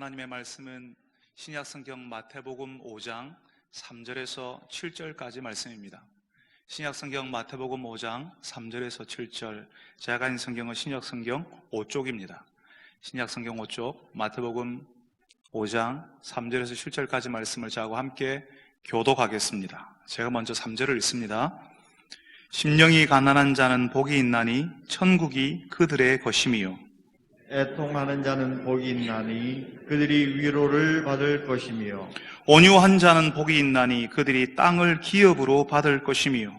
하나님의 말씀은 신약성경 마태복음 5장 3절에서 7절까지 말씀입니다. 신약성경 마태복음 5장 3절에서 7절, 제가 가진 성경은 신약성경 5쪽입니다. 신약성경 5쪽 마태복음 5장 3절에서 7절까지 말씀을 저하고 함께 교독하겠습니다. 제가 먼저 3절을 읽습니다. 심령이 가난한 자는 복이 있나니 천국이 그들의 것임이요, 애통하는 자는 복이 있나니 그들이 위로를 받을 것이며, 온유한 자는 복이 있나니 그들이 땅을 기업으로 받을 것이며,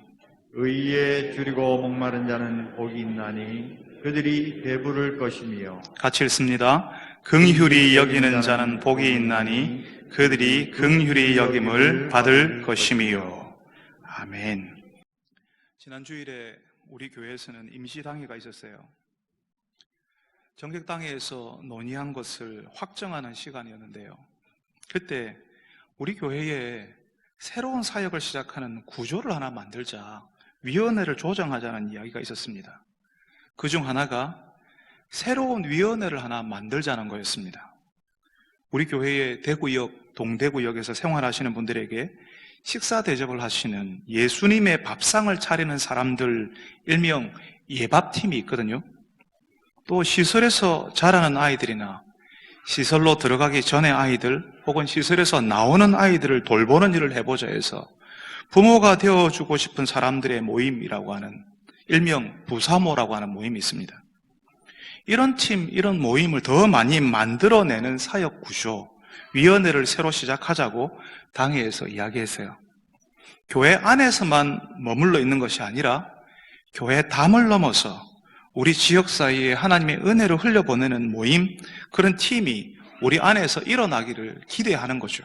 의에 줄이고 목마른 자는 복이 있나니 그들이 배부를 것이며, 같이 읽습니다. 긍휼히 여기는 자는 복이 있나니 그들이 긍휼히 여김을 받을 것이며. 아멘. 지난 주일에 우리 교회에서는 임시당회가 있었어요. 정격당회에서 논의한 것을 확정하는 시간이었는데요, 그때 우리 교회에 새로운 사역을 시작하는 구조를 하나 만들자, 위원회를 조정하자는 이야기가 있었습니다. 그중 하나가 새로운 위원회를 하나 만들자는 거였습니다. 우리 교회의 대구역, 동대구역에서 생활하시는 분들에게 식사 대접을 하시는 예수님의 밥상을 차리는 사람들, 일명 예밥팀이 있거든요. 또 시설에서 자라는 아이들이나 시설로 들어가기 전에 아이들, 혹은 시설에서 나오는 아이들을 돌보는 일을 해보자 해서 부모가 되어주고 싶은 사람들의 모임이라고 하는, 일명 부사모라고 하는 모임이 있습니다. 이런 팀, 이런 모임을 더 많이 만들어내는 사역 구조, 위원회를 새로 시작하자고 당회에서 이야기했어요. 교회 안에서만 머물러 있는 것이 아니라 교회 담을 넘어서 우리 지역 사이에 하나님의 은혜를 흘려보내는 모임, 그런 팀이 우리 안에서 일어나기를 기대하는 거죠.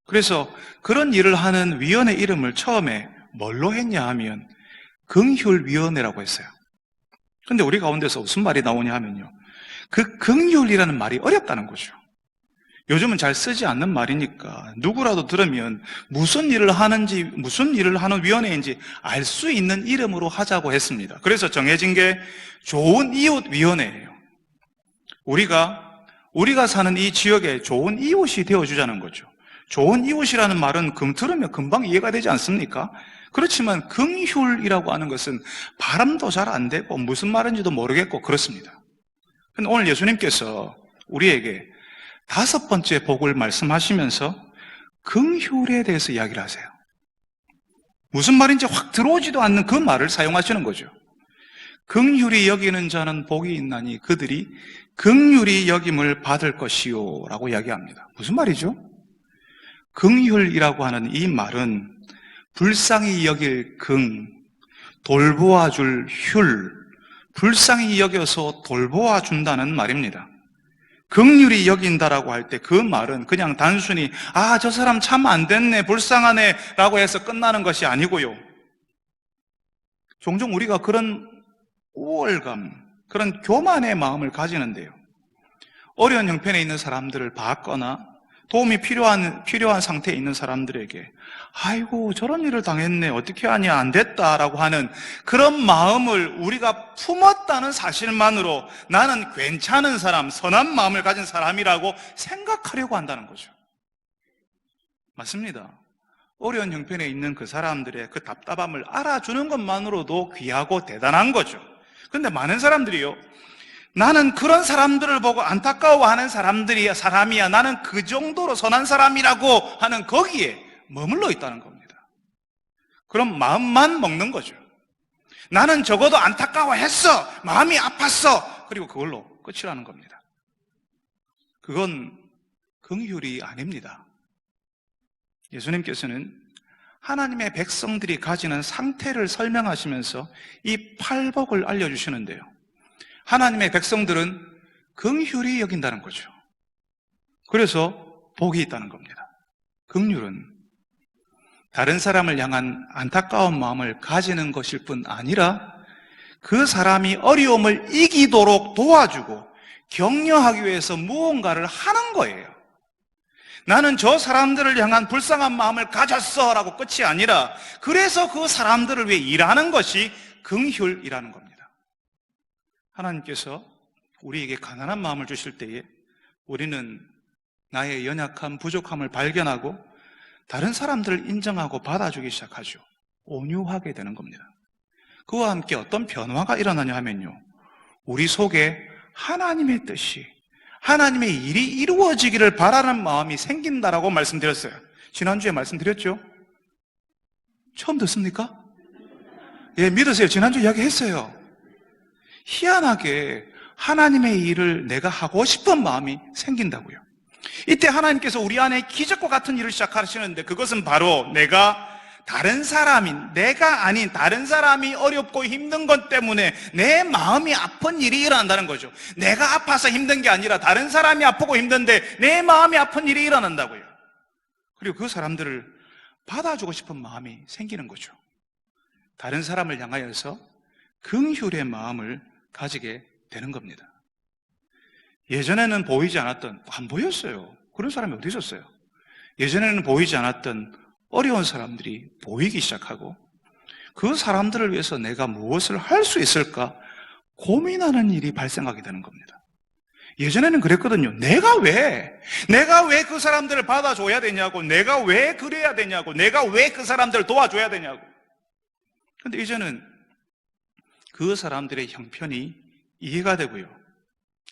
그래서 그런 일을 하는 위원회 이름을 처음에 뭘로 했냐 하면 긍휼위원회라고 했어요. 그런데 우리 가운데서 무슨 말이 나오냐 하면요, 그 긍휼이라는 말이 어렵다는 거죠. 요즘은 잘 쓰지 않는 말이니까 누구라도 들으면 무슨 일을 하는지, 무슨 일을 하는 위원회인지 알 수 있는 이름으로 하자고 했습니다. 그래서 정해진 게 좋은 이웃 위원회예요. 우리가 사는 이 지역에 좋은 이웃이 되어주자는 거죠. 좋은 이웃이라는 말은 들으면 금방 이해가 되지 않습니까? 그렇지만 긍휼이라고 하는 것은 발음도 잘 안 되고 무슨 말인지도 모르겠고 그렇습니다. 근데 오늘 예수님께서 우리에게 5번째 복을 말씀하시면서 긍휼에 대해서 이야기를 하세요. 무슨 말인지 확 들어오지도 않는 그 말을 사용하시는 거죠. 긍휼히 여기는 자는 복이 있나니 그들이 긍휼히 여김을 받을 것이요 라고 이야기합니다. 무슨 말이죠? 긍휼이라고 하는 이 말은 불쌍히 여길 돌보아줄 휼, 불쌍히 여겨서 돌보아준다는 말입니다. 긍휼히 여긴다라고 할 때 그 말은 그냥 단순히 저 사람 참 안 됐네, 불쌍하네 라고 해서 끝나는 것이 아니고요, 종종 우리가 그런 우월감, 그런 교만의 마음을 가지는데요, 어려운 형편에 있는 사람들을 봤거나 도움이 필요한 상태에 있는 사람들에게 아이고 저런 일을 당했네, 어떻게 하냐, 안 됐다라고 하는 그런 마음을 우리가 품었다는 사실만으로 나는 괜찮은 사람, 선한 마음을 가진 사람이라고 생각하려고 한다는 거죠. 맞습니다. 어려운 형편에 있는 그 사람들의 그 답답함을 알아주는 것만으로도 귀하고 대단한 거죠. 그런데 많은 사람들이요, 나는 그런 사람들을 보고 안타까워하는 사람이야, 나는 그 정도로 선한 사람이라고 하는 거기에 머물러 있다는 겁니다. 그럼 마음만 먹는 거죠. 나는 적어도 안타까워했어, 마음이 아팠어, 그리고 그걸로 끝이라는 겁니다. 그건 긍휼이 아닙니다. 예수님께서는 하나님의 백성들이 가지는 상태를 설명하시면서 이 팔복을 알려주시는데요, 하나님의 백성들은 긍휼히 여긴다는 거죠. 그래서 복이 있다는 겁니다. 긍휼은 다른 사람을 향한 안타까운 마음을 가지는 것일 뿐 아니라 그 사람이 어려움을 이기도록 도와주고 격려하기 위해서 무언가를 하는 거예요. 나는 저 사람들을 향한 불쌍한 마음을 가졌어 라고 끝이 아니라 그래서 그 사람들을 위해 일하는 것이 긍휼이라는 겁니다. 하나님께서 우리에게 가난한 마음을 주실 때에 우리는 나의 연약함, 부족함을 발견하고 다른 사람들을 인정하고 받아주기 시작하죠. 온유하게 되는 겁니다. 그와 함께 어떤 변화가 일어나냐 하면요, 우리 속에 하나님의 뜻이, 하나님의 일이 이루어지기를 바라는 마음이 생긴다라고 말씀드렸어요. 지난주에 말씀드렸죠? 처음 듣습니까? 예, 믿으세요. 지난주 이야기했어요. 희한하게 하나님의 일을 내가 하고 싶은 마음이 생긴다고요. 이때 하나님께서 우리 안에 기적과 같은 일을 시작하시는데, 그것은 바로 내가 내가 아닌 다른 사람이 어렵고 힘든 것 때문에 내 마음이 아픈 일이 일어난다는 거죠. 내가 아파서 힘든 게 아니라 다른 사람이 아프고 힘든데 내 마음이 아픈 일이 일어난다고요. 그리고 그 사람들을 받아주고 싶은 마음이 생기는 거죠. 다른 사람을 향하여서 긍휼의 마음을 가지게 되는 겁니다. 예전에는 보이지 않았던, 안 보였어요. 그런 사람이 어디 있었어요? 예전에는 보이지 않았던 어려운 사람들이 보이기 시작하고, 그 사람들을 위해서 내가 무엇을 할 수 있을까 고민하는 일이 발생하게 되는 겁니다. 예전에는 그랬거든요. 내가 왜 그 사람들을 받아줘야 되냐고, 내가 왜 그래야 되냐고, 내가 왜 그 사람들을 도와줘야 되냐고. 근데 이제는 그 사람들의 형편이 이해가 되고요,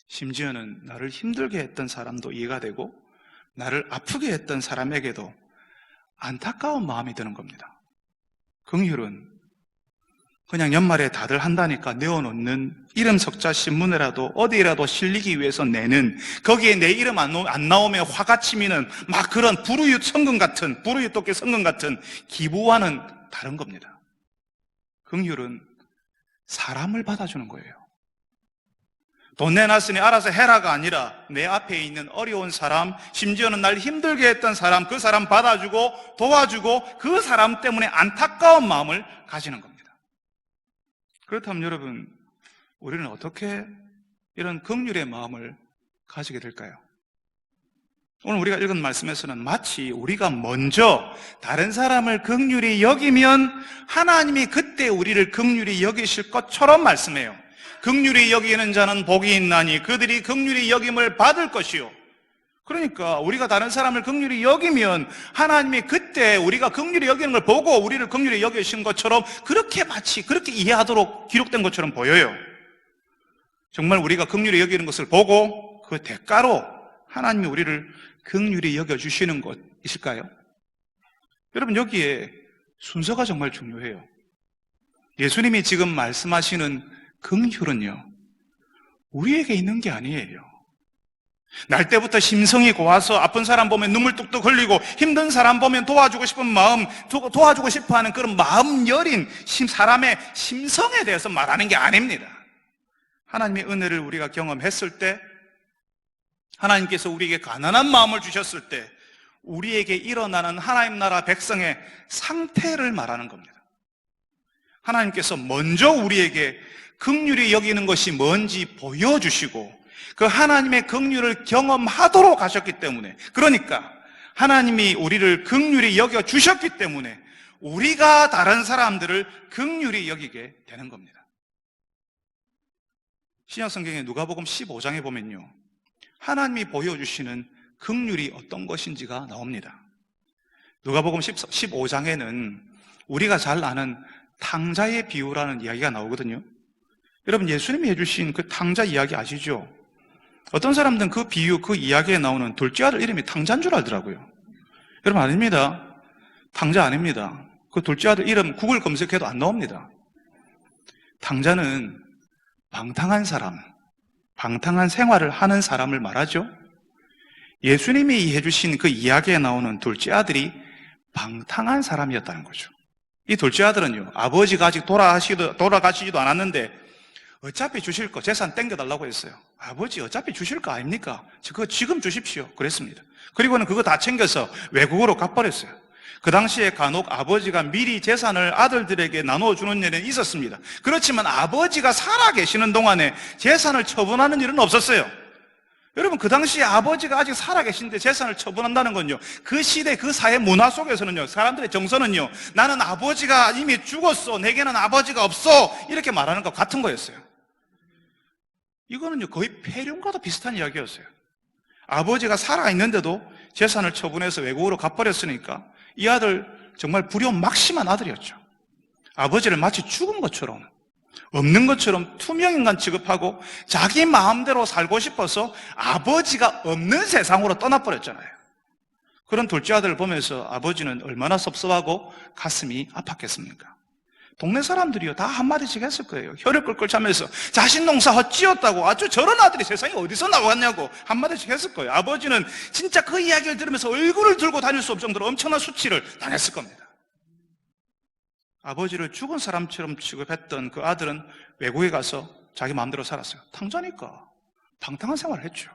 심지어는 나를 힘들게 했던 사람도 이해가 되고, 나를 아프게 했던 사람에게도 안타까운 마음이 드는 겁니다. 긍휼은 그냥 연말에 다들 한다니까 내어놓는 이름 석자 신문에라도 어디라도 실리기 위해서 내는, 거기에 내 이름 안 나오면 화가 치미는 막 그런 불우윳 도끼 성금 같은 기부와는 다른 겁니다. 긍휼은 사람을 받아주는 거예요. 돈 내놨으니 알아서 해라가 아니라 내 앞에 있는 어려운 사람, 심지어는 날 힘들게 했던 사람, 그 사람 받아주고 도와주고 그 사람 때문에 안타까운 마음을 가지는 겁니다. 그렇다면 여러분, 우리는 어떻게 이런 긍휼의 마음을 가지게 될까요? 오늘 우리가 읽은 말씀에서는 마치 우리가 먼저 다른 사람을 긍휼히 여기면 하나님이 그때 우리를 긍휼히 여기실 것처럼 말씀해요. 긍휼히 여기는 자는 복이 있나니 그들이 긍휼히 여김을 받을 것이요. 그러니까 우리가 다른 사람을 긍휼히 여기면 하나님이 그때 우리가 긍휼히 여기는 걸 보고 우리를 긍휼히 여기신 것처럼 그렇게 이해하도록 기록된 것처럼 보여요. 정말 우리가 긍휼히 여기는 것을 보고 그 대가로 하나님이 우리를 긍휼히 여겨주시는 것이실까요? 여러분, 여기에 순서가 정말 중요해요. 예수님이 지금 말씀하시는 긍휼은요, 우리에게 있는 게 아니에요. 날 때부터 심성이 고와서 아픈 사람 보면 눈물 뚝뚝 흘리고 힘든 사람 보면 도와주고 싶은 마음, 도와주고 싶어하는 그런 마음 여린 사람의 심성에 대해서 말하는 게 아닙니다. 하나님의 은혜를 우리가 경험했을 때, 하나님께서 우리에게 가난한 마음을 주셨을 때 우리에게 일어나는 하나님 나라 백성의 상태를 말하는 겁니다. 하나님께서 먼저 우리에게 긍휼히 여기는 것이 뭔지 보여주시고 그 하나님의 긍휼을 경험하도록 하셨기 때문에, 그러니까 하나님이 우리를 긍휼히 여겨주셨기 때문에 우리가 다른 사람들을 긍휼히 여기게 되는 겁니다. 신약성경의 누가복음 15장에 보면요, 하나님이 보여주시는 긍휼이 어떤 것인지가 나옵니다. 누가복음 15장에는 우리가 잘 아는 탕자의 비유라는 이야기가 나오거든요. 여러분, 예수님이 해주신 그 탕자 이야기 아시죠? 어떤 사람들은 그 비유, 그 이야기에 나오는 둘째 아들 이름이 탕자인 줄 알더라고요. 여러분, 아닙니다. 탕자 아닙니다. 그 둘째 아들 이름 구글 검색해도 안 나옵니다. 탕자는 방탕한 사람, 방탕한 생활을 하는 사람을 말하죠. 예수님이 해주신 그 이야기에 나오는 둘째 아들이 방탕한 사람이었다는 거죠. 이 둘째 아들은요, 아버지가 아직 돌아가시지도 않았는데 어차피 주실 거 재산 땡겨달라고 했어요. 아버지 어차피 주실 거 아닙니까? 그거 지금 주십시오. 그랬습니다. 그리고는 그거 다 챙겨서 외국으로 가버렸어요. 그 당시에 간혹 아버지가 미리 재산을 아들들에게 나눠주는 일은 있었습니다. 그렇지만 아버지가 살아계시는 동안에 재산을 처분하는 일은 없었어요. 여러분, 그 당시에 아버지가 아직 살아계신데 재산을 처분한다는 건요, 그 시대 그 사회 문화 속에서는요, 사람들의 정서는요, 나는 아버지가 이미 죽었어, 내게는 아버지가 없어, 이렇게 말하는 것 같은 거였어요. 이거는요 거의 폐륜과도 비슷한 이야기였어요. 아버지가 살아있는데도 재산을 처분해서 외국으로 가버렸으니까 이 아들 정말 불효 막심한 아들이었죠. 아버지를 마치 죽은 것처럼, 없는 것처럼 투명인간 취급하고 자기 마음대로 살고 싶어서 아버지가 없는 세상으로 떠나버렸잖아요. 그런 둘째 아들을 보면서 아버지는 얼마나 섭섭하고 가슴이 아팠겠습니까? 동네 사람들이요 다 한마디씩 했을 거예요. 혀를 끌끌 차면서 자신 농사 헛지었다고, 아주 저런 아들이 세상에 어디서 나왔냐고 한마디씩 했을 거예요. 아버지는 진짜 그 이야기를 들으면서 얼굴을 들고 다닐 수 없을 정도로 엄청난 수치를 당했을 겁니다. 아버지를 죽은 사람처럼 취급했던 그 아들은 외국에 가서 자기 마음대로 살았어요. 탕자니까 방탕한 생활을 했죠.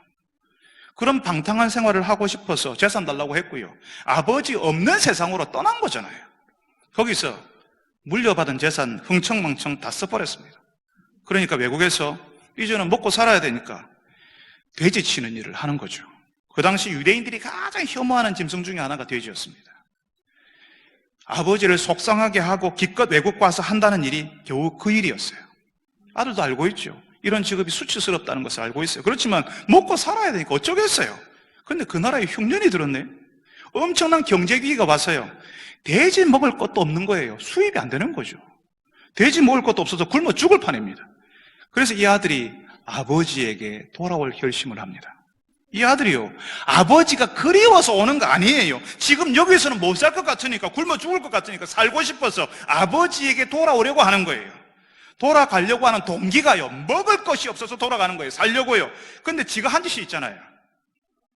그런 방탕한 생활을 하고 싶어서 재산 달라고 했고요, 아버지 없는 세상으로 떠난 거잖아요. 거기서 물려받은 재산 흥청망청 다 써버렸습니다. 그러니까 외국에서 이제는 먹고 살아야 되니까 돼지 치는 일을 하는 거죠. 그 당시 유대인들이 가장 혐오하는 짐승 중에 하나가 돼지였습니다. 아버지를 속상하게 하고 기껏 외국 가서 한다는 일이 겨우 그 일이었어요. 아들도 알고 있죠. 이런 직업이 수치스럽다는 것을 알고 있어요. 그렇지만 먹고 살아야 되니까 어쩌겠어요. 그런데 그 나라에 흉년이 들었네. 엄청난 경제위기가 와서요, 돼지 먹을 것도 없는 거예요. 수입이 안 되는 거죠. 돼지 먹을 것도 없어서 굶어 죽을 판입니다. 그래서 이 아들이 아버지에게 돌아올 결심을 합니다. 이 아들이요, 아버지가 그리워서 오는 거 아니에요. 지금 여기서는 못 살 것 같으니까, 굶어 죽을 것 같으니까 살고 싶어서 아버지에게 돌아오려고 하는 거예요. 돌아가려고 하는 동기가요, 먹을 것이 없어서 돌아가는 거예요. 살려고요. 근데 지가 한 짓이 있잖아요.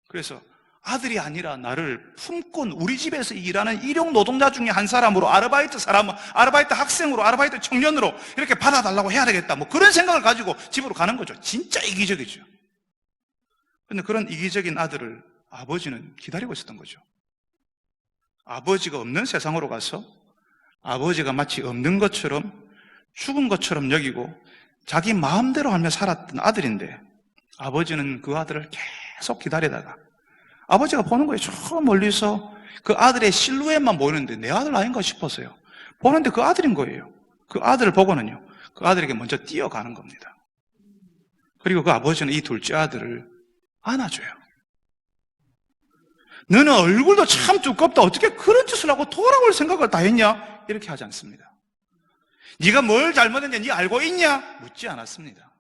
그래서 아들이 아니라 나를 품꾼, 우리 집에서 일하는 일용 노동자 중에 한 사람으로, 아르바이트 학생으로, 아르바이트 청년으로 이렇게 받아달라고 해야 되겠다, 뭐 그런 생각을 가지고 집으로 가는 거죠. 진짜 이기적이죠. 근데 그런 이기적인 아들을 아버지는 기다리고 있었던 거죠. 아버지가 없는 세상으로 가서 아버지가 마치 없는 것처럼, 죽은 것처럼 여기고 자기 마음대로 하며 살았던 아들인데, 아버지는 그 아들을 계속 기다리다가 아버지가 보는 거예요. 저 멀리서 그 아들의 실루엣만 보이는데 내 아들 아닌가 싶어서요. 보는데 그 아들인 거예요. 그 아들을 보고는요, 그 아들에게 먼저 뛰어가는 겁니다. 그리고 그 아버지는 이 둘째 아들을 안아줘요. 너는 얼굴도 참 두껍다, 어떻게 그런 짓을 하고 돌아올 생각을 다 했냐? 이렇게 하지 않습니다. 네가 뭘 잘못했냐, 네 알고 있냐? 묻지 않았습니다.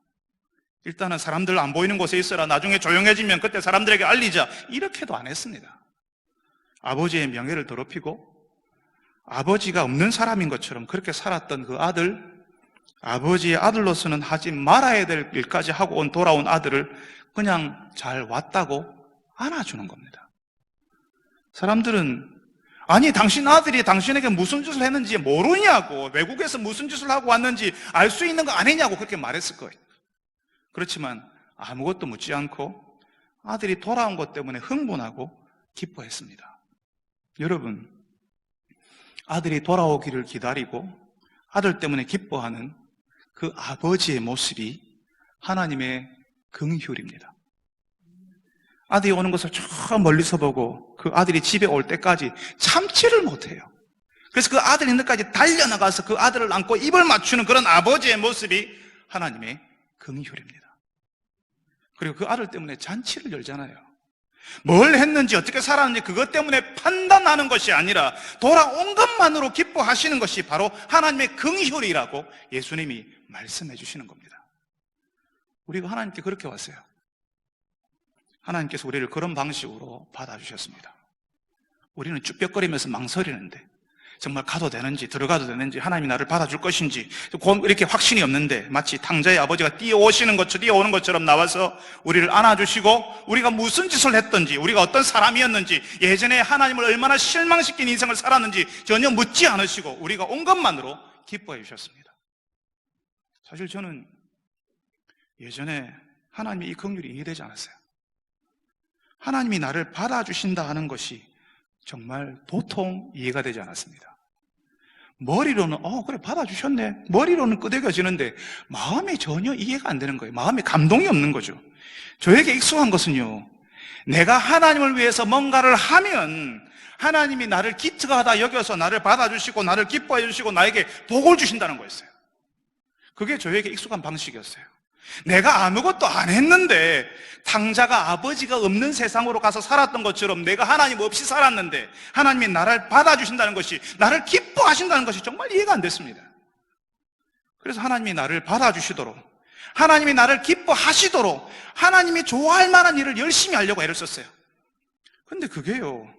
일단은 사람들 안 보이는 곳에 있어라, 나중에 조용해지면 그때 사람들에게 알리자, 이렇게도 안 했습니다. 아버지의 명예를 더럽히고 아버지가 없는 사람인 것처럼 그렇게 살았던 그 아들, 아버지의 아들로서는 하지 말아야 될 일까지 하고 돌아온 아들을 그냥 잘 왔다고 안아주는 겁니다. 사람들은 아니 당신 아들이 당신에게 무슨 짓을 했는지 모르냐고, 외국에서 무슨 짓을 하고 왔는지 알 수 있는 거 아니냐고 그렇게 말했을 거예요. 그렇지만 아무것도 묻지 않고 아들이 돌아온 것 때문에 흥분하고 기뻐했습니다. 여러분, 아들이 돌아오기를 기다리고 아들 때문에 기뻐하는 그 아버지의 모습이 하나님의 긍휼입니다. 아들이 오는 것을 저 멀리서 보고 그 아들이 집에 올 때까지 참지를 못해요. 그래서 그 아들 있는 데까지 달려나가서 그 아들을 안고 입을 맞추는 그런 아버지의 모습이 하나님의 긍휼입니다. 그리고 그 아들 때문에 잔치를 열잖아요. 뭘 했는지 어떻게 살았는지 그것 때문에 판단하는 것이 아니라 돌아온 것만으로 기뻐하시는 것이 바로 하나님의 긍휼이라고 예수님이 말씀해 주시는 겁니다. 우리가 하나님께 그렇게 왔어요. 하나님께서 우리를 그런 방식으로 받아주셨습니다. 우리는 쭈뼛거리면서 망설이는데 정말 가도 되는지 들어가도 되는지, 하나님이 나를 받아줄 것인지 이렇게 확신이 없는데 마치 탕자의 아버지가 뛰어오는 것처럼 나와서 우리를 안아주시고 우리가 무슨 짓을 했던지, 우리가 어떤 사람이었는지, 예전에 하나님을 얼마나 실망시킨 인생을 살았는지 전혀 묻지 않으시고 우리가 온 것만으로 기뻐해 주셨습니다. 사실 저는 예전에 하나님의 이 긍휼이 이해되지 않았어요. 하나님이 나를 받아주신다 하는 것이 정말 도통 이해가 되지 않았습니다. 머리로는 그래 받아주셨네, 머리로는 끄덕여지는데 마음이 전혀 이해가 안 되는 거예요. 마음에 감동이 없는 거죠. 저에게 익숙한 것은요, 내가 하나님을 위해서 뭔가를 하면 하나님이 나를 기특하다 여겨서 나를 받아주시고 나를 기뻐해 주시고 나에게 복을 주신다는 거였어요. 그게 저에게 익숙한 방식이었어요. 내가 아무것도 안 했는데 탕자가 아버지가 없는 세상으로 가서 살았던 것처럼 내가 하나님 없이 살았는데 하나님이 나를 받아주신다는 것이, 나를 기뻐하신다는 것이 정말 이해가 안 됐습니다. 그래서 하나님이 나를 받아주시도록, 하나님이 나를 기뻐하시도록 하나님이 좋아할 만한 일을 열심히 하려고 애를 썼어요. 근데 그게요,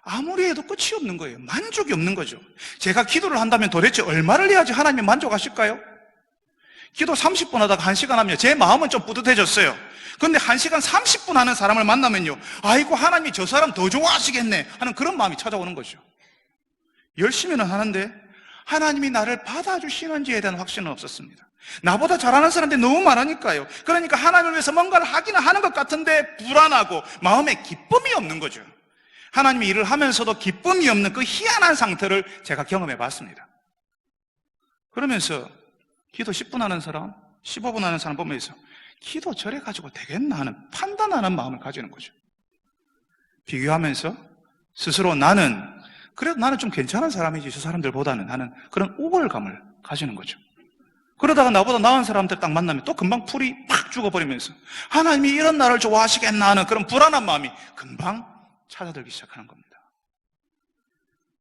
아무리 해도 끝이 없는 거예요. 만족이 없는 거죠. 제가 기도를 한다면 도대체 얼마를 해야지 하나님이 만족하실까요? 기도 30분 하다가 1시간 하면 제 마음은 좀 뿌듯해졌어요. 근데 1시간 30분 하는 사람을 만나면요, 아이고 하나님이 저 사람 더 좋아하시겠네 하는 그런 마음이 찾아오는 거죠. 열심히는 하는데 하나님이 나를 받아주시는지에 대한 확신은 없었습니다. 나보다 잘하는 사람들이 너무 많으니까요. 그러니까 하나님을 위해서 뭔가를 하기는 하는 것 같은데 불안하고 마음에 기쁨이 없는 거죠. 하나님이 일을 하면서도 기쁨이 없는 그 희한한 상태를 제가 경험해 봤습니다. 그러면서 기도 10분 하는 사람, 15분 하는 사람 보면서 기도 저래 가지고 되겠나 하는 판단하는 마음을 가지는 거죠. 비교하면서 스스로 그래도 나는 좀 괜찮은 사람이지 저 사람들보다는 하는 그런 우월감을 가지는 거죠. 그러다가 나보다 나은 사람들 딱 만나면 또 금방 풀이 팍 죽어버리면서 하나님이 이런 나를 좋아하시겠나 하는 그런 불안한 마음이 금방 찾아들기 시작하는 겁니다.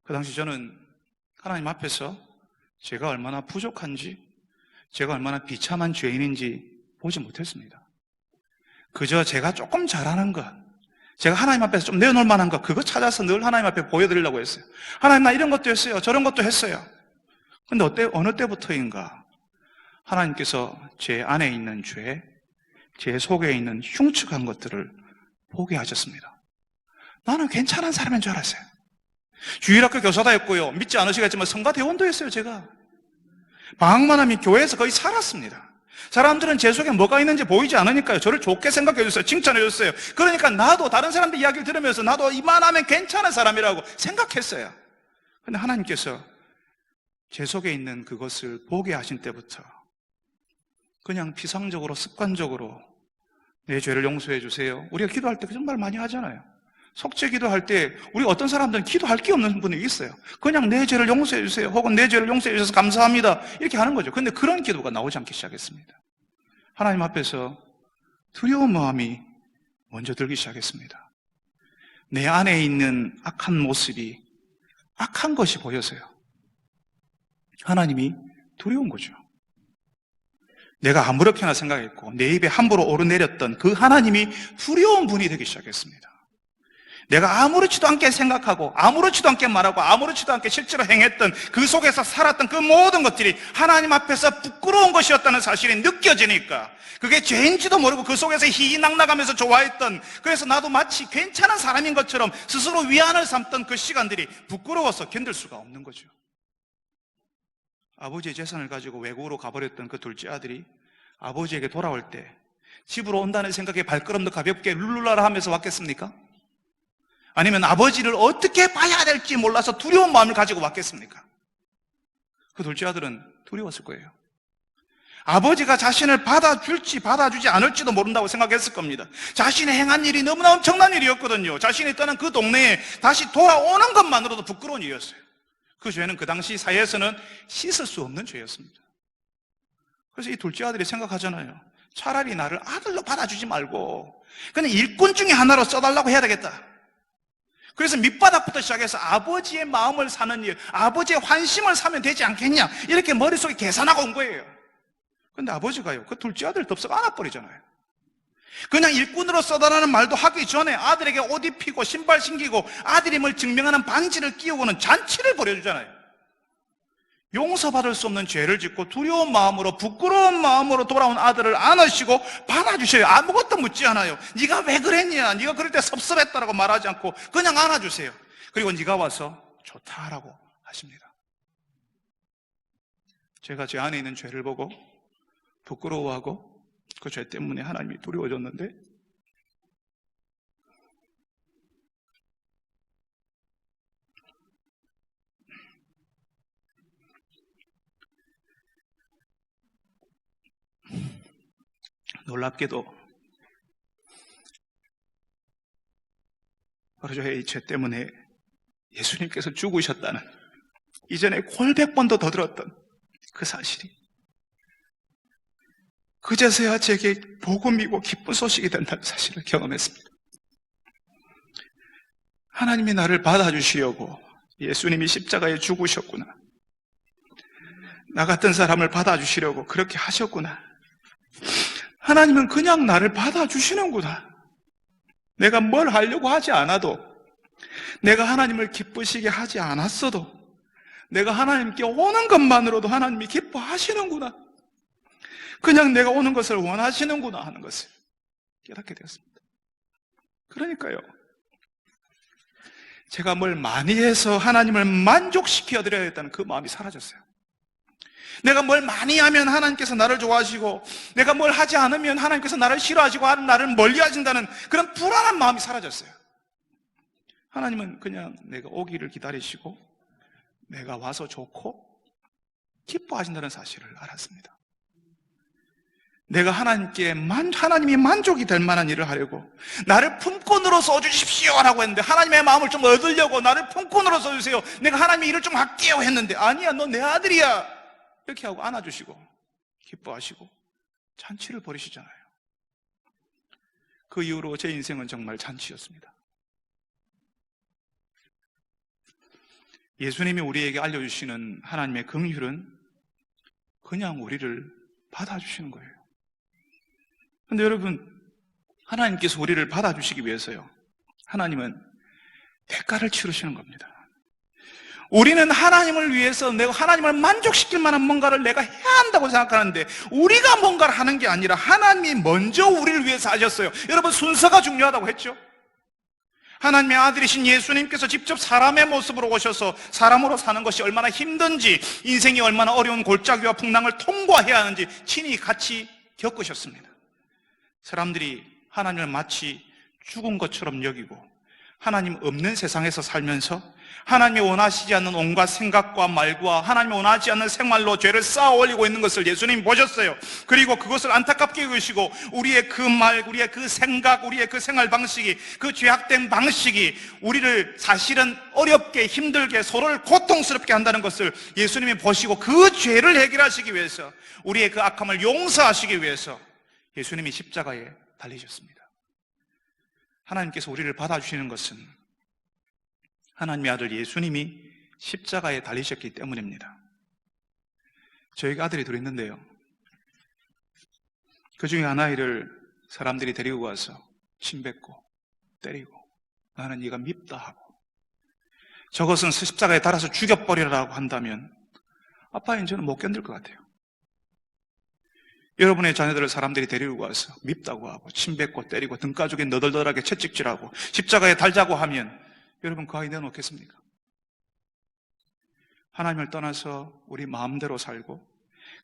그 당시 저는 하나님 앞에서 제가 얼마나 부족한지, 제가 얼마나 비참한 죄인인지 보지 못했습니다. 그저 제가 조금 잘하는 것, 제가 하나님 앞에서 좀 내어놓을 만한 것, 그거 찾아서 늘 하나님 앞에 보여드리려고 했어요. 하나님, 나 이런 것도 했어요, 저런 것도 했어요. 근데 어느 때부터인가 하나님께서 제 안에 있는 죄, 제 속에 있는 흉측한 것들을 보게 하셨습니다. 나는 괜찮은 사람인 줄 알았어요. 주일학교 교사도 했고요, 믿지 않으시겠지만 성가대원도 했어요. 제가 방학만 하면 교회에서 거의 살았습니다. 사람들은 제 속에 뭐가 있는지 보이지 않으니까요, 저를 좋게 생각해 줬어요. 칭찬해 줬어요. 그러니까 나도 다른 사람들 이야기를 들으면서 나도 이만하면 괜찮은 사람이라고 생각했어요. 그런데 하나님께서 제 속에 있는 그것을 보게 하신 때부터 그냥 피상적으로, 습관적으로 내 죄를 용서해 주세요. 우리가 기도할 때 정말 많이 하잖아요. 속죄 기도할 때 우리 어떤 사람들은 기도할 게 없는 분이 있어요. 그냥 내 죄를 용서해 주세요, 혹은 내 죄를 용서해 주셔서 감사합니다, 이렇게 하는 거죠. 그런데 그런 기도가 나오지 않기 시작했습니다. 하나님 앞에서 두려운 마음이 먼저 들기 시작했습니다. 내 안에 있는 악한 모습이 악한 것이 보여서요. 하나님이 두려운 거죠. 내가 아무렇게나 생각했고 내 입에 함부로 오르내렸던 그 하나님이 두려운 분이 되기 시작했습니다. 내가 아무렇지도 않게 생각하고 아무렇지도 않게 말하고 아무렇지도 않게 실제로 행했던 그 속에서 살았던 그 모든 것들이 하나님 앞에서 부끄러운 것이었다는 사실이 느껴지니까, 그게 죄인지도 모르고 그 속에서 희희낙낙하면서 좋아했던, 그래서 나도 마치 괜찮은 사람인 것처럼 스스로 위안을 삼던 그 시간들이 부끄러워서 견딜 수가 없는 거죠. 아버지의 재산을 가지고 외국으로 가버렸던 그 둘째 아들이 아버지에게 돌아올 때 집으로 온다는 생각에 발걸음도 가볍게 룰루라라 하면서 왔겠습니까? 아니면 아버지를 어떻게 봐야 될지 몰라서 두려운 마음을 가지고 왔겠습니까? 그 둘째 아들은 두려웠을 거예요. 아버지가 자신을 받아줄지 받아주지 않을지도 모른다고 생각했을 겁니다. 자신의 행한 일이 너무나 엄청난 일이었거든요. 자신이 떠난 그 동네에 다시 돌아오는 것만으로도 부끄러운 일이었어요. 그 죄는 그 당시 사회에서는 씻을 수 없는 죄였습니다. 그래서 이 둘째 아들이 생각하잖아요. 차라리 나를 아들로 받아주지 말고 그냥 일꾼 중에 하나로 써달라고 해야 되겠다. 그래서 밑바닥부터 시작해서 아버지의 마음을 사는 일, 아버지의 환심을 사면 되지 않겠냐, 이렇게 머릿속에 계산하고 온 거예요. 그런데 아버지가요, 그 둘째 아들 덥석 안아버리잖아요. 그냥 일꾼으로 써달라는 말도 하기 전에 아들에게 옷 입히고 신발 신기고 아들임을 증명하는 반지를 끼우고는 잔치를 벌여주잖아요. 용서받을 수 없는 죄를 짓고 두려운 마음으로, 부끄러운 마음으로 돌아온 아들을 안으시고 받아주셔요. 아무것도 묻지 않아요. 네가 왜 그랬냐, 네가 그럴 때 섭섭했다라고 말하지 않고 그냥 안아주세요. 그리고 네가 와서 좋다라고 하십니다. 제가 제 안에 있는 죄를 보고 부끄러워하고 그 죄 때문에 하나님이 두려워졌는데, 놀랍게도 바로 저의 이 죄 때문에 예수님께서 죽으셨다는, 이전에 골백 번도 더 들었던 그 사실이, 그제서야 제게 복음이고 기쁜 소식이 된다는 사실을 경험했습니다. 하나님이 나를 받아주시려고 예수님이 십자가에 죽으셨구나. 나 같은 사람을 받아주시려고 그렇게 하셨구나. 하나님은 그냥 나를 받아주시는구나. 내가 뭘 하려고 하지 않아도, 내가 하나님을 기쁘시게 하지 않았어도, 내가 하나님께 오는 것만으로도 하나님이 기뻐하시는구나. 그냥 내가 오는 것을 원하시는구나 하는 것을 깨닫게 되었습니다. 그러니까요, 제가 뭘 많이 해서 하나님을 만족시켜드려야겠다는 그 마음이 사라졌어요. 내가 뭘 많이 하면 하나님께서 나를 좋아하시고, 내가 뭘 하지 않으면 하나님께서 나를 싫어하시고 나를 멀리 하신다는 그런 불안한 마음이 사라졌어요. 하나님은 그냥 내가 오기를 기다리시고 내가 와서 좋고 기뻐하신다는 사실을 알았습니다. 내가 하나님이 만족이 될 만한 일을 하려고 나를 품꾼으로 써주십시오라고 했는데, 하나님의 마음을 좀 얻으려고 나를 품꾼으로 써주세요, 내가 하나님의 일을 좀 할게요 했는데, 아니야, 너 내 아들이야 이렇게 하고 안아주시고 기뻐하시고 잔치를 벌이시잖아요. 그 이후로 제 인생은 정말 잔치였습니다. 예수님이 우리에게 알려주시는 하나님의 긍휼은 그냥 우리를 받아주시는 거예요. 그런데 여러분, 하나님께서 우리를 받아주시기 위해서요, 하나님은 대가를 치르시는 겁니다. 우리는 하나님을 위해서 내가 하나님을 만족시킬 만한 뭔가를 내가 해야 한다고 생각하는데, 우리가 뭔가를 하는 게 아니라 하나님이 먼저 우리를 위해서 하셨어요. 여러분, 순서가 중요하다고 했죠? 하나님의 아들이신 예수님께서 직접 사람의 모습으로 오셔서 사람으로 사는 것이 얼마나 힘든지, 인생이 얼마나 어려운 골짜기와 풍랑을 통과해야 하는지 친히 같이 겪으셨습니다. 사람들이 하나님을 마치 죽은 것처럼 여기고 하나님 없는 세상에서 살면서 하나님이 원하시지 않는 온갖 생각과 말과 하나님이 원하지 않는 생활로 죄를 쌓아 올리고 있는 것을 예수님이 보셨어요. 그리고 그것을 안타깝게 여기시고 우리의 그 말, 우리의 그 생각, 우리의 그 생활 방식이, 그 죄악된 방식이 우리를 사실은 어렵게 힘들게 서로를 고통스럽게 한다는 것을 예수님이 보시고 그 죄를 해결하시기 위해서, 우리의 그 악함을 용서하시기 위해서 예수님이 십자가에 달리셨습니다. 하나님께서 우리를 받아주시는 것은 하나님의 아들 예수님이 십자가에 달리셨기 때문입니다. 저희가 아들이 둘 있는데요, 그 중에 하나를 사람들이 데리고 가서 침 뱉고 때리고 나는 네가 밉다 하고 저것은 십자가에 달아서 죽여버리라고 한다면 아빠인 저는 못 견딜 것 같아요. 여러분의 자녀들을 사람들이 데리고 가서 밉다고 하고 침 뱉고 때리고 등가죽에 너덜너덜하게 채찍질하고 십자가에 달자고 하면 여러분 그 아이 내놓겠습니까? 하나님을 떠나서 우리 마음대로 살고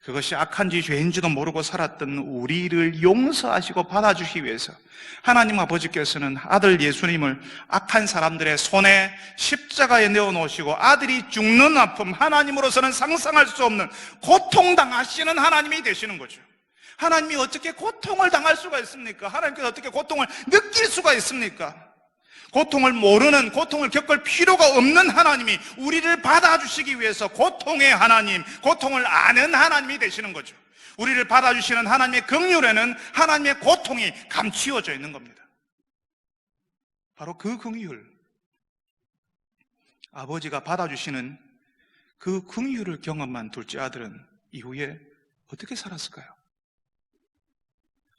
그것이 악한지 죄인지도 모르고 살았던 우리를 용서하시고 받아주시기 위해서 하나님 아버지께서는 아들 예수님을 악한 사람들의 손에 십자가에 내어놓으시고 아들이 죽는 아픔, 하나님으로서는 상상할 수 없는 고통당하시는 하나님이 되시는 거죠. 하나님이 어떻게 고통을 당할 수가 있습니까? 하나님께서 어떻게 고통을 느낄 수가 있습니까? 고통을 모르는, 고통을 겪을 필요가 없는 하나님이 우리를 받아주시기 위해서 고통의 하나님, 고통을 아는 하나님이 되시는 거죠. 우리를 받아주시는 하나님의 긍휼에는 하나님의 고통이 감추어져 있는 겁니다. 바로 그 긍휼, 아버지가 받아주시는 그 긍휼을 경험한 둘째 아들은 이후에 어떻게 살았을까요?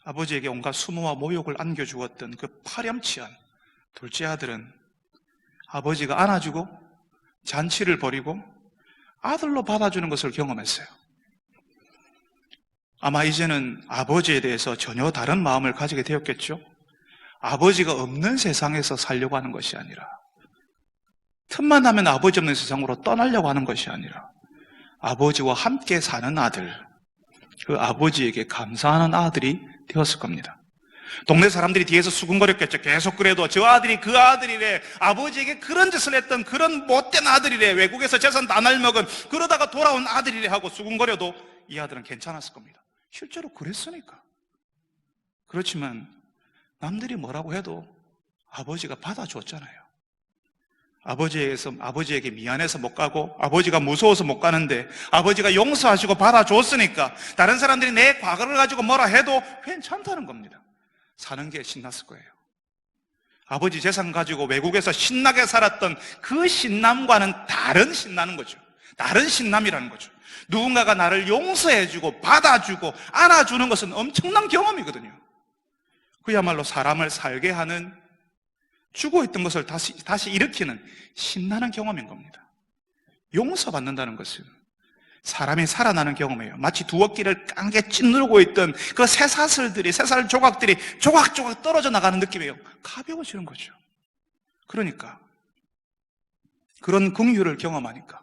아버지에게 온갖 수모와 모욕을 안겨주었던 그 파렴치한 둘째 아들은 아버지가 안아주고 잔치를 벌이고 아들로 받아주는 것을 경험했어요. 아마 이제는 아버지에 대해서 전혀 다른 마음을 가지게 되었겠죠. 아버지가 없는 세상에서 살려고 하는 것이 아니라, 틈만 나면 아버지 없는 세상으로 떠나려고 하는 것이 아니라 아버지와 함께 사는 아들, 그 아버지에게 감사하는 아들이 되었을 겁니다. 동네 사람들이 뒤에서 수군거렸겠죠. 계속 그래도 저 아들이 그 아들이래, 아버지에게 그런 짓을 했던 그런 못된 아들이래, 외국에서 재산 다 날먹은 그러다가 돌아온 아들이래 하고 수군거려도 이 아들은 괜찮았을 겁니다. 실제로 그랬으니까. 그렇지만 남들이 뭐라고 해도 아버지가 받아줬잖아요. 아버지에게 미안해서 못 가고 아버지가 무서워서 못 가는데 아버지가 용서하시고 받아줬으니까 다른 사람들이 내 과거를 가지고 뭐라 해도 괜찮다는 겁니다. 사는 게 신났을 거예요. 아버지 재산 가지고 외국에서 신나게 살았던 그 신남과는 다른 신나는 거죠. 다른 신남이라는 거죠. 누군가가 나를 용서해주고 받아주고 안아주는 것은 엄청난 경험이거든요. 그야말로 사람을 살게 하는, 죽어있던 것을 다시 일으키는 신나는 경험인 겁니다. 용서받는다는 것은 사람이 살아나는 경험이에요. 마치 두어끼를 깡게 찌누르고 있던 그 쇠살 조각들이 조각조각 떨어져 나가는 느낌이에요. 가벼워지는 거죠. 그러니까 그런 긍휼을 경험하니까,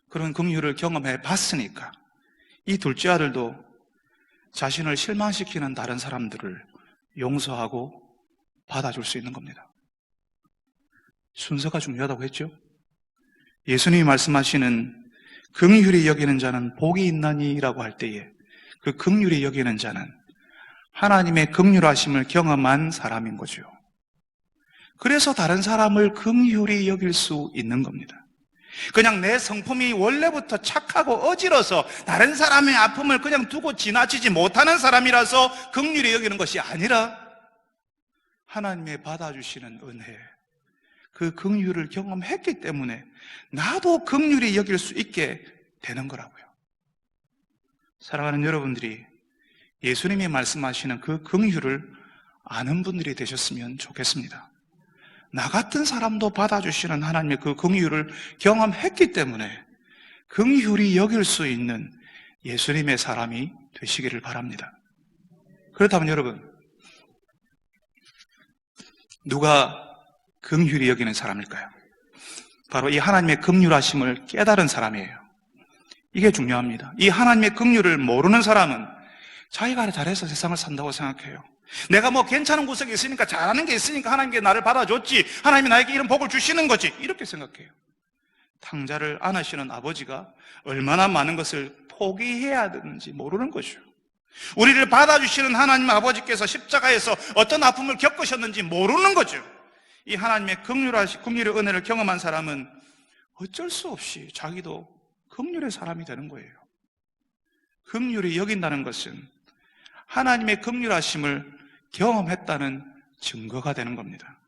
그런 긍휼을 경험해 봤으니까 이 둘째 아들도 자신을 실망시키는 다른 사람들을 용서하고 받아줄 수 있는 겁니다. 순서가 중요하다고 했죠. 예수님이 말씀하시는 긍휼히 여기는 자는 복이 있나니라고 할 때에 그 긍휼히 여기는 자는 하나님의 긍휼하심을 경험한 사람인 거죠. 그래서 다른 사람을 긍휼히 여길 수 있는 겁니다. 그냥 내 성품이 원래부터 착하고 어지러서 다른 사람의 아픔을 그냥 두고 지나치지 못하는 사람이라서 긍휼히 여기는 것이 아니라 하나님의 받아주시는 은혜, 그 긍휼을 경험했기 때문에 나도 긍휼히 여길 수 있게 되는 거라고요. 사랑하는 여러분들이 예수님이 말씀하시는 그 긍휼을 아는 분들이 되셨으면 좋겠습니다. 나 같은 사람도 받아주시는 하나님의 그 긍휼을 경험했기 때문에 긍휼히 여길 수 있는 예수님의 사람이 되시기를 바랍니다. 그렇다면 여러분, 누가 긍휼히 여기는 사람일까요? 바로 이 하나님의 긍휼하심을 깨달은 사람이에요. 이게 중요합니다. 이 하나님의 긍휼을 모르는 사람은 자기가 잘해서 세상을 산다고 생각해요. 내가 뭐 괜찮은 구석이 있으니까, 잘하는 게 있으니까 하나님께 나를 받아줬지, 하나님이 나에게 이런 복을 주시는 거지, 이렇게 생각해요. 탕자를 안으시는 아버지가 얼마나 많은 것을 포기해야 되는지 모르는 거죠. 우리를 받아주시는 하나님 아버지께서 십자가에서 어떤 아픔을 겪으셨는지 모르는 거죠. 이 하나님의 긍휼의 은혜를 경험한 사람은 어쩔 수 없이 자기도 긍휼의 사람이 되는 거예요. 긍휼히 여긴다는 것은 하나님의 긍휼하심을 경험했다는 증거가 되는 겁니다.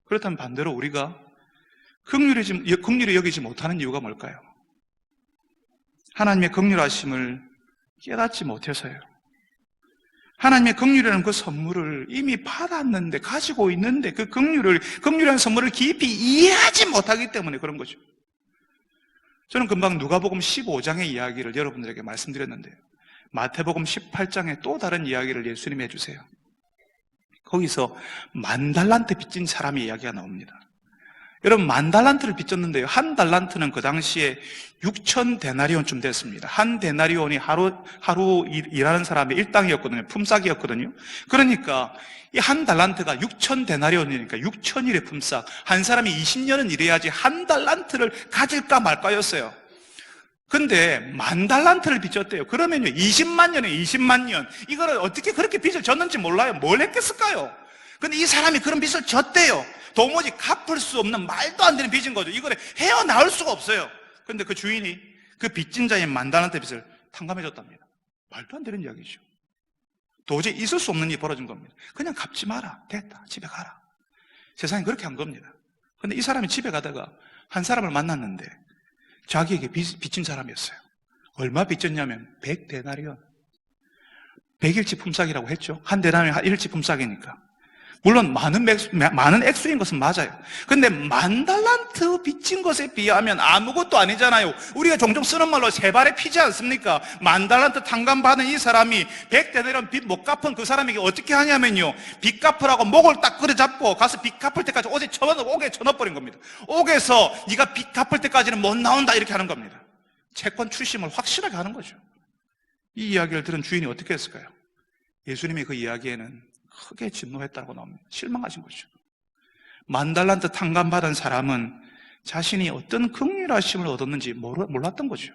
그렇다면 반대로 우리가 긍휼히 여기지 못하는 이유가 뭘까요? 하나님의 긍휼하심을 깨닫지 못해서요. 하나님의 긍휼이라는 그 선물을 이미 받았는데, 가지고 있는데 그 긍휼이라는 선물을 깊이 이해하지 못하기 때문에 그런 거죠. 저는 금방 누가복음 15장의 이야기를 여러분들에게 말씀드렸는데요. 마태복음 18장에 또 다른 이야기를 예수님이 해주세요. 거기서 10,000달란트 빚진 사람의 이야기가 나옵니다. 여러분, 10,000달란트를 빚졌는데요, 한 달란트는 그 당시에 6,000데나리온쯤 됐습니다. 한 데나리온이 하루 일하는 사람의 일당이었거든요. 품삯이었거든요. 그러니까 이 한 달란트가 6,000데나리온이니까 6,000일의 품삯. 한 사람이 20년은 일해야지 한 달란트를 가질까 말까였어요. 근데 10,000달란트를 빚졌대요. 그러면요, 20만 년에 20만 년. 이거를 어떻게 그렇게 빚을 졌는지 몰라요. 뭘 했겠을까요? 근데 이 사람이 그런 빚을 졌대요. 도무지 갚을 수 없는 말도 안 되는 빚인 거죠. 이거를 헤어나올 수가 없어요. 근데 그 주인이 그 빚진 자의 10,000달란트 빚을 탕감해줬답니다. 말도 안 되는 이야기죠. 도저히 있을 수 없는 일이 벌어진 겁니다. 그냥 갚지 마라. 됐다. 집에 가라. 세상이 그렇게 한 겁니다. 근데 이 사람이 집에 가다가 한 사람을 만났는데 자기에게 빚진 사람이었어요. 얼마 빚졌냐면 100데나리온. 100일치 품삯이라고 했죠. 한 데나리온 1일치 품삯이니까. 물론 많은 액수인 것은 맞아요. 근데 10,000달란트 빚진 것에 비하면 아무것도 아니잖아요. 우리가 종종 쓰는 말로 세 발에 피지 않습니까? 10,000달란트 탕감받은 이 사람이 100데나리온 빚 못 갚은 그 사람에게 어떻게 하냐면요, 빚 갚으라고 목을 딱 끌어잡고 가서 빚 갚을 때까지 옥에 쳐넣어버린 겁니다. 옥에서 네가 빚 갚을 때까지는 못 나온다, 이렇게 하는 겁니다. 채권 출심을 확실하게 하는 거죠. 이 이야기를 들은 주인이 어떻게 했을까요? 예수님이 그 이야기에는 크게 진노했다고 나옵니다. 실망하신 거죠. 10,000달란트 탕감받은 사람은 자신이 어떤 긍휼하심을 얻었는지 몰랐던 거죠.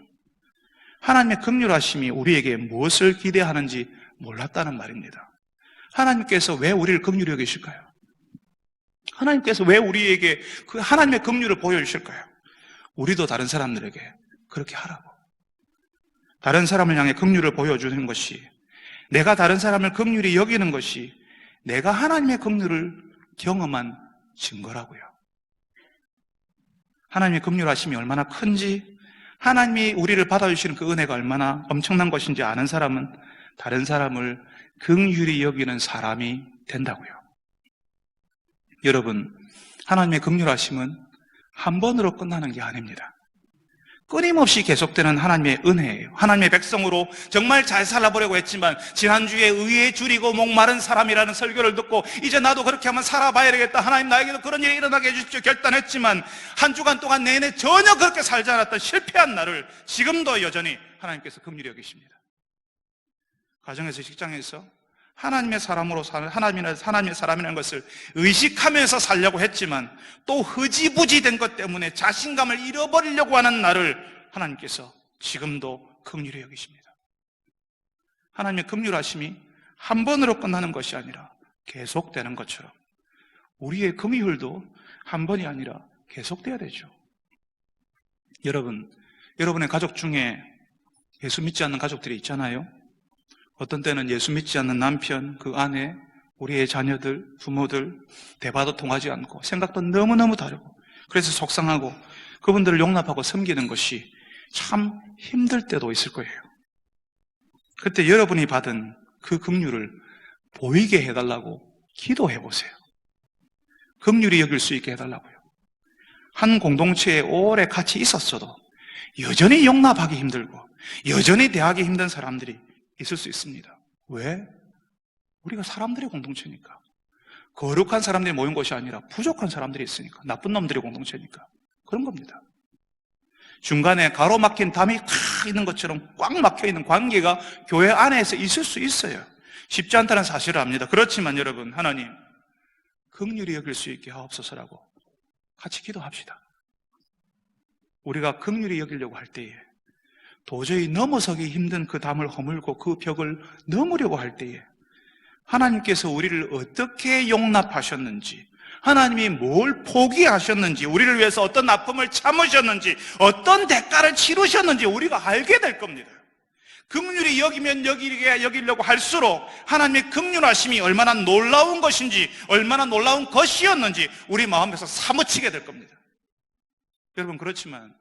하나님의 긍휼하심이 우리에게 무엇을 기대하는지 몰랐다는 말입니다. 하나님께서 왜 우리를 긍휼히 여기실까요? 하나님께서 왜 우리에게 그 하나님의 긍휼을 보여주실까요? 우리도 다른 사람들에게 그렇게 하라고. 다른 사람을 향해 긍휼을 보여주는 것이, 내가 다른 사람을 긍휼히 여기는 것이 내가 하나님의 긍휼을 경험한 증거라고요. 하나님의 긍휼하심이 얼마나 큰지, 하나님이 우리를 받아주시는 그 은혜가 얼마나 엄청난 것인지 아는 사람은 다른 사람을 긍휼히 여기는 사람이 된다고요. 여러분, 하나님의 긍휼하심은 한 번으로 끝나는 게 아닙니다. 끊임없이 계속되는 하나님의 은혜예요. 하나님의 백성으로 정말 잘 살아보려고 했지만 지난주에 의에 줄이고 목마른 사람이라는 설교를 듣고 이제 나도 그렇게 한번 살아봐야 되겠다, 하나님 나에게도 그런 일이 일어나게 해주십시오 결단했지만 한 주간 동안 내내 전혀 그렇게 살지 않았던 실패한 나를 지금도 여전히 하나님께서 긍휼히 여기십니다. 가정에서, 직장에서 하나님의 사람으로 사는, 하나님의 사람이라는 것을 의식하면서 살려고 했지만 또 흐지부지 된 것 때문에 자신감을 잃어버리려고 하는 나를 하나님께서 지금도 긍휼히 여기십니다. 하나님의 긍휼하심이 한 번으로 끝나는 것이 아니라 계속되는 것처럼 우리의 긍휼도 한 번이 아니라 계속돼야 되죠. 여러분의 가족 중에 예수 믿지 않는 가족들이 있잖아요. 어떤 때는 예수 믿지 않는 남편, 그 아내, 우리의 자녀들, 부모들 대화도 통하지 않고 생각도 너무너무 다르고 그래서 속상하고 그분들을 용납하고 섬기는 것이 참 힘들 때도 있을 거예요. 그때 여러분이 받은 그 긍휼을 보이게 해달라고 기도해 보세요. 긍휼히 여길 수 있게 해달라고요. 한 공동체에 오래 같이 있었어도 여전히 용납하기 힘들고 여전히 대하기 힘든 사람들이 있을 수 있습니다. 왜? 우리가 사람들의 공동체니까. 거룩한 사람들이 모인 곳이 아니라 부족한 사람들이 있으니까. 나쁜 놈들의 공동체니까. 그런 겁니다. 중간에 가로막힌 담이 탁 있는 것처럼 꽉 막혀있는 관계가 교회 안에서 있을 수 있어요. 쉽지 않다는 사실을 압니다. 그렇지만 여러분, 하나님 긍휼히 여길 수 있게 하옵소서라고 같이 기도합시다. 우리가 긍휼히 여기려고 할 때에 도저히 넘어서기 힘든 그 담을 허물고 그 벽을 넘으려고 할 때에 하나님께서 우리를 어떻게 용납하셨는지, 하나님이 뭘 포기하셨는지, 우리를 위해서 어떤 아픔을 참으셨는지, 어떤 대가를 치르셨는지 우리가 알게 될 겁니다. 긍휼히 여기면 여기려고 할수록 하나님의 긍휼하심이 얼마나 놀라운 것인지, 얼마나 놀라운 것이었는지 우리 마음에서 사무치게 될 겁니다. 여러분, 그렇지만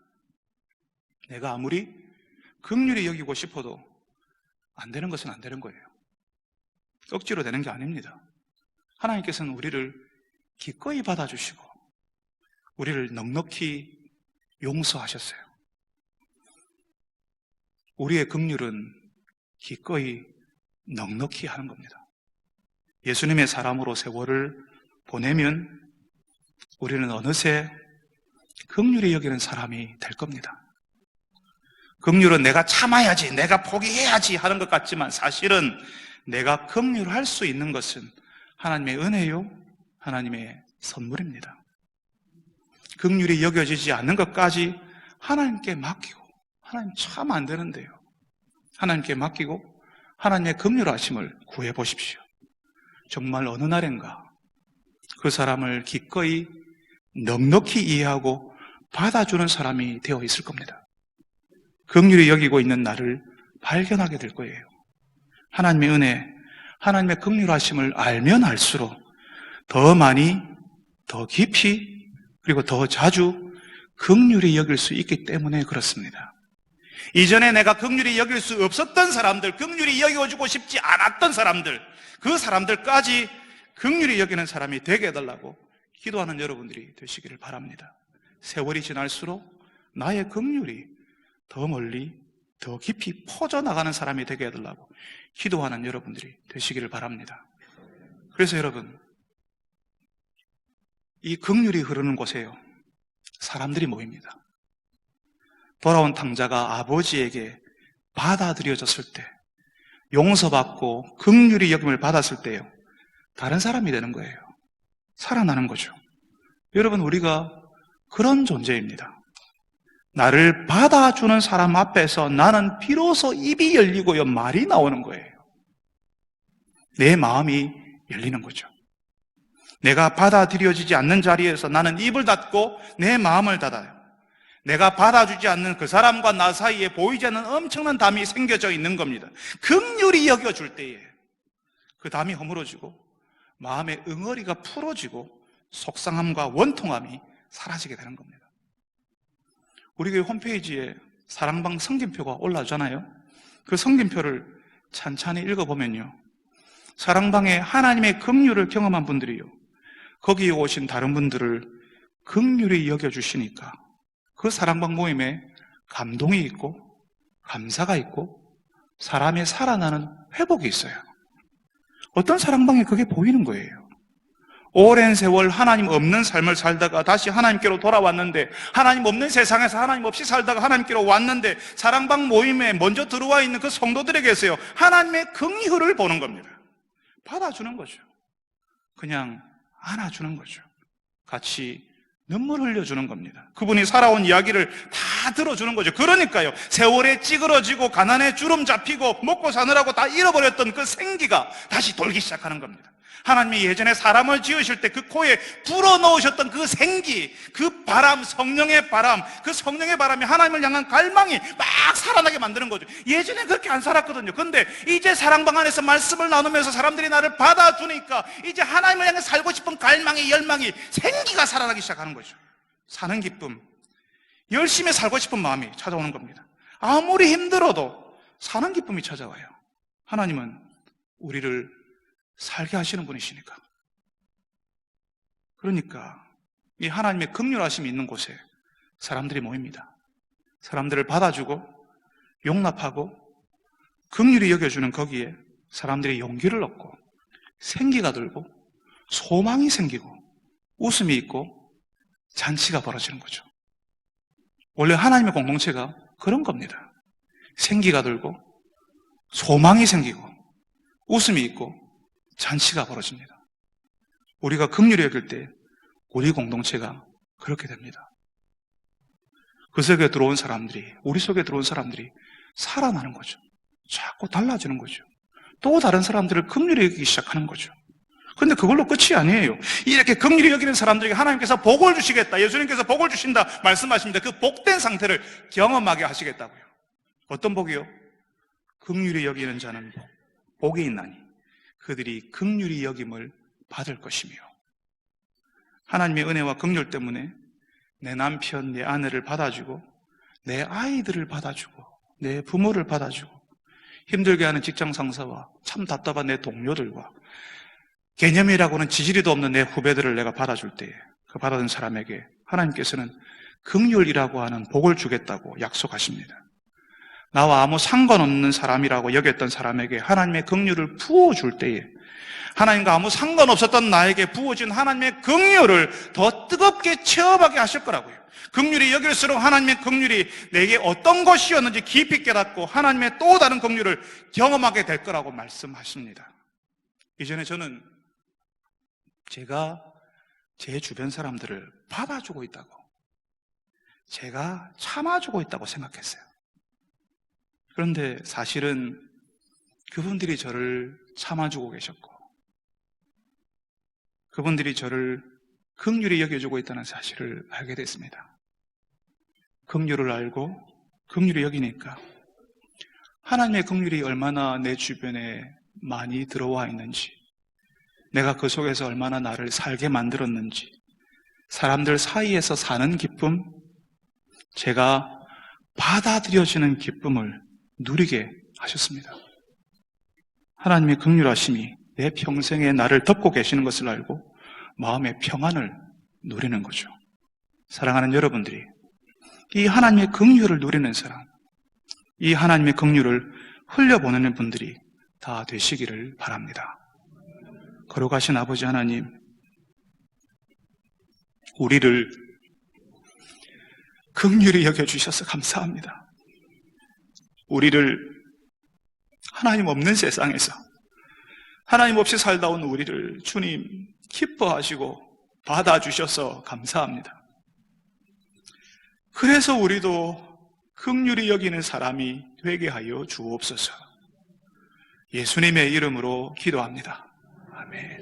내가 아무리 긍휼히 여기고 싶어도 안 되는 것은 안 되는 거예요. 억지로 되는 게 아닙니다. 하나님께서는 우리를 기꺼이 받아주시고 우리를 넉넉히 용서하셨어요. 우리의 긍휼은 기꺼이 넉넉히 하는 겁니다. 예수님의 사람으로 세월을 보내면 우리는 어느새 긍휼히 여기는 사람이 될 겁니다. 긍휼은 내가 참아야지, 내가 포기해야지 하는 것 같지만 사실은 내가 긍휼할 수 있는 것은 하나님의 은혜요, 하나님의 선물입니다. 긍휼이 여겨지지 않는 것까지 하나님께 맡기고, 하나님 참 안 되는데요, 하나님께 맡기고 하나님의 긍휼하심을 구해 보십시오. 정말 어느 날인가 그 사람을 기꺼이 넉넉히 이해하고 받아주는 사람이 되어 있을 겁니다. 긍휼히 여기고 있는 나를 발견하게 될 거예요. 하나님의 은혜, 하나님의 긍휼하심을 알면 알수록 더 많이, 더 깊이, 그리고 더 자주 긍휼히 여길 수 있기 때문에 그렇습니다. 이전에 내가 긍휼히 여길 수 없었던 사람들, 긍휼히 여겨주고 싶지 않았던 사람들, 그 사람들까지 긍휼히 여기는 사람이 되게 해달라고 기도하는 여러분들이 되시기를 바랍니다. 세월이 지날수록 나의 긍휼이 더 멀리, 더 깊이 퍼져나가는 사람이 되게 해달라고 기도하는 여러분들이 되시기를 바랍니다. 그래서 여러분, 이 긍휼이 흐르는 곳에요, 사람들이 모입니다. 돌아온 탕자가 아버지에게 받아들여졌을 때, 용서받고 긍휼히 여김을 받았을 때요, 다른 사람이 되는 거예요. 살아나는 거죠. 여러분, 우리가 그런 존재입니다. 나를 받아주는 사람 앞에서 나는 비로소 입이 열리고요, 말이 나오는 거예요. 내 마음이 열리는 거죠. 내가 받아들여지지 않는 자리에서 나는 입을 닫고 내 마음을 닫아요. 내가 받아주지 않는 그 사람과 나 사이에 보이지 않는 엄청난 담이 생겨져 있는 겁니다. 긍휼히 여겨줄 때에 그 담이 허물어지고 마음의 응어리가 풀어지고 속상함과 원통함이 사라지게 되는 겁니다. 우리 교회 홈페이지에 사랑방 성김표가 올라오잖아요. 그 성김표를 찬찬히 읽어보면요, 사랑방에 하나님의 긍휼을 경험한 분들이요, 거기에 오신 다른 분들을 긍휼히 여겨주시니까 그 사랑방 모임에 감동이 있고 감사가 있고 사람의 살아나는 회복이 있어요. 어떤 사랑방에 그게 보이는 거예요. 오랜 세월 하나님 없는 삶을 살다가 다시 하나님께로 돌아왔는데, 하나님 없는 세상에서 하나님 없이 살다가 하나님께로 왔는데, 사랑방 모임에 먼저 들어와 있는 그 성도들에게서요, 하나님의 긍휼을 보는 겁니다. 받아주는 거죠. 그냥 안아주는 거죠. 같이 눈물 흘려주는 겁니다. 그분이 살아온 이야기를 다 들어주는 거죠. 그러니까요, 세월에 찌그러지고 가난에 주름 잡히고 먹고 사느라고 다 잃어버렸던 그 생기가 다시 돌기 시작하는 겁니다. 하나님이 예전에 사람을 지으실 때 그 코에 불어넣으셨던 그 생기, 그 바람, 성령의 바람, 그 성령의 바람이 하나님을 향한 갈망이 막 살아나게 만드는 거죠. 예전에 그렇게 안 살았거든요. 근데 이제 사랑방 안에서 말씀을 나누면서 사람들이 나를 받아주니까 이제 하나님을 향해 살고 싶은 갈망이, 열망이, 생기가 살아나기 시작하는 거죠. 사는 기쁨, 열심히 살고 싶은 마음이 찾아오는 겁니다. 아무리 힘들어도 사는 기쁨이 찾아와요. 하나님은 우리를 살게 하시는 분이시니까. 그러니까 이 하나님의 긍휼하심이 있는 곳에 사람들이 모입니다. 사람들을 받아주고 용납하고 긍휼히 여겨주는 거기에 사람들이 용기를 얻고 생기가 들고 소망이 생기고 웃음이 있고 잔치가 벌어지는 거죠. 원래 하나님의 공동체가 그런 겁니다. 생기가 들고 소망이 생기고 웃음이 있고 잔치가 벌어집니다. 우리가 긍휼히 여길 때 우리 공동체가 그렇게 됩니다. 그 속에 들어온 사람들이, 우리 속에 들어온 사람들이 살아나는 거죠. 자꾸 달라지는 거죠. 또 다른 사람들을 긍휼히 여기기 시작하는 거죠. 그런데 그걸로 끝이 아니에요. 이렇게 긍휼히 여기는 사람들에게 하나님께서 복을 주시겠다, 예수님께서 복을 주신다 말씀하십니다. 그 복된 상태를 경험하게 하시겠다고요. 어떤 복이요? 긍휼히 여기는 자는 복이 있나니 그들이 긍휼히 여김을 받을 것이며, 하나님의 은혜와 긍휼 때문에 내 남편, 내 아내를 받아주고 내 아이들을 받아주고 내 부모를 받아주고 힘들게 하는 직장 상사와 참 답답한 내 동료들과 개념이라고는 지지리도 없는 내 후배들을 내가 받아줄 때에 그 받아준 사람에게 하나님께서는 긍휼이라고 하는 복을 주겠다고 약속하십니다. 나와 아무 상관없는 사람이라고 여겼던 사람에게 하나님의 긍휼을 부어줄 때에 하나님과 아무 상관없었던 나에게 부어진 하나님의 긍휼을 더 뜨겁게 체험하게 하실 거라고요. 긍휼이 여길수록 하나님의 긍휼이 내게 어떤 것이었는지 깊이 깨닫고 하나님의 또 다른 긍휼을 경험하게 될 거라고 말씀하십니다. 이전에 저는 제가 제 주변 사람들을 받아주고 있다고, 제가 참아주고 있다고 생각했어요. 그런데 사실은 그분들이 저를 참아주고 계셨고 그분들이 저를 긍휼히 여겨주고 있다는 사실을 알게 됐습니다. 긍휼을 알고 긍휼히 여기니까 하나님의 긍휼이 얼마나 내 주변에 많이 들어와 있는지, 내가 그 속에서 얼마나 나를 살게 만들었는지, 사람들 사이에서 사는 기쁨, 제가 받아들여지는 기쁨을 누리게 하셨습니다. 하나님의 긍휼하심이 내 평생에 나를 덮고 계시는 것을 알고 마음의 평안을 누리는 거죠. 사랑하는 여러분들이 이 하나님의 긍휼을 누리는 사람, 이 하나님의 긍휼을 흘려보내는 분들이 다 되시기를 바랍니다. 거룩하신 아버지 하나님, 우리를 긍휼히 여겨주셔서 감사합니다. 우리를 하나님 없는 세상에서 하나님 없이 살다 온 우리를 주님 기뻐하시고 받아주셔서 감사합니다. 그래서 우리도 긍휼히 여기는 사람이 되게 하여 주옵소서. 예수님의 이름으로 기도합니다. 아멘.